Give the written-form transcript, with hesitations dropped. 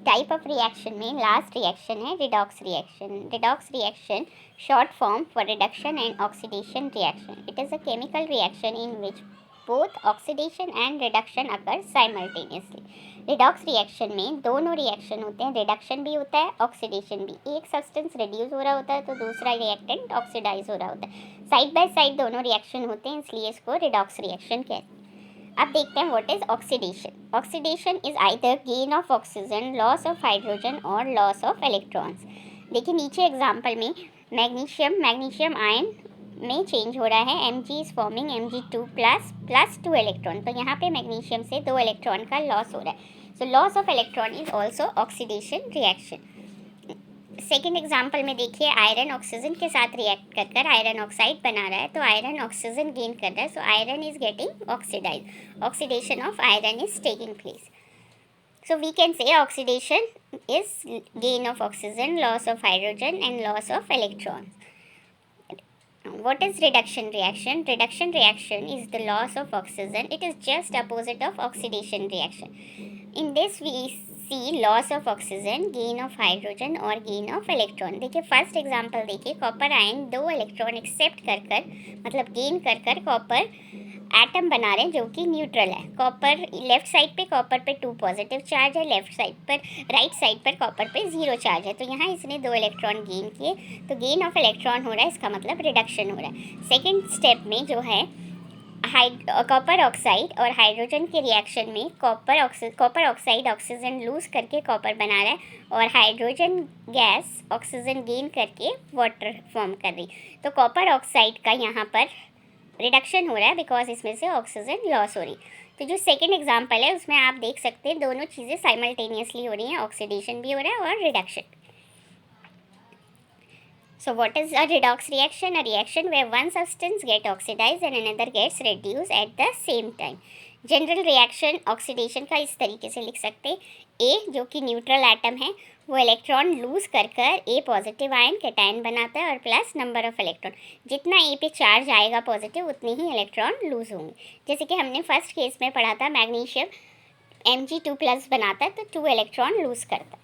Type of reaction में last reaction है redox reaction. Redox reaction short form for reduction and oxidation reaction. It is a chemical reaction in which both oxidation and reduction occur simultaneously. Redox reaction में दोनों reaction होते हैं, reduction भी होता है, oxidation भी। एक सब्सटेंस रिड्यूस हो रहा होता है तो दूसरा रिएक्टेंट ऑक्सीडाइज हो रहा होता है। साइड बाय साइड दोनों रिएक्शन होते हैं, इसलिए इसको रिडॉक्स रिएक्शन कहते हैं। अब देखते हैं what is oxidation. Oxidation is either gain of oxygen, loss of hydrogen और लॉस ऑफ इलेक्ट्रॉन्स। देखिए नीचे एग्जांपल में मैग्नीशियम आयन में चेंज हो रहा है, Mg is forming Mg2 plus 2 electron. तो यहाँ पे मैग्नीशियम से 2 इलेक्ट्रॉन का लॉस हो रहा है। So loss of electron is also oxidation reaction. Second example में देखिए आयरन ऑक्सीजन के साथ रिएक्ट कर कर आयरन ऑक्साइड बना रहा है, तो आयरन ऑक्सीजन गेन कर रहा है, so iron is getting oxidize. Oxidation of iron is taking place. So we can say oxidation is gain of oxygen, loss of hydrogen and loss of electrons. What is reduction reaction? Reduction reaction is the loss of oxygen. It is just opposite of oxidation reaction. In this we see loss of oxygen, gain of hydrogen और gain of electron. देखिए first example देखिए, copper ion 2 electron accept कर कर मतलब gain कर कर copper atom बना रहे हैं जो कि न्यूट्रल है। कॉपर लेफ्ट साइड पे कॉपर पे 2 पॉजिटिव चार्ज है, लेफ्ट साइड पर राइट साइड पर कॉपर पे 0 चार्ज है। तो यहाँ इसने 2 इलेक्ट्रॉन गेन किए, तो गेन ऑफ इलेक्ट्रॉन हो रहा है, इसका मतलब रिडक्शन हो रहा है। सेकेंड स्टेप में जो है कॉपर ऑक्साइड और हाइड्रोजन के रिएक्शन में कॉपर ऑक्साइड ऑक्सीजन लूज करके कॉपर बना रहा है और हाइड्रोजन गैस ऑक्सीजन गेन करके वाटर फॉर्म कर रही। तो कॉपर ऑक्साइड का यहाँ पर रिडक्शन हो रहा है बिकॉज इसमें से ऑक्सीजन लॉस हो रही। तो जो सेकेंड एग्जाम्पल है उसमें आप देख सकते हैं दोनों चीज़ें साइमल्टेनियसली हो रही हैं, ऑक्सीडेशन भी हो रहा है और reduction. So what is a redox reaction? A reaction where one substance gets oxidized and another gets reduced at the same time. General reaction oxidation का इस तरीके से लिख सकते हैं, ए जो कि न्यूट्रल एटम है वो इलेक्ट्रॉन लूज कर कर ए पॉजिटिव आयन कैटायन बनाता है और प्लस नंबर ऑफ इलेक्ट्रॉन, जितना ए पे चार्ज आएगा पॉजिटिव उतने ही इलेक्ट्रॉन लूज होंगे। जैसे कि हमने फर्स्ट केस में पढ़ा था मैग्नीशियम Mg2 प्लस बनाता है तो 2 इलेक्ट्रॉन लूज करता है।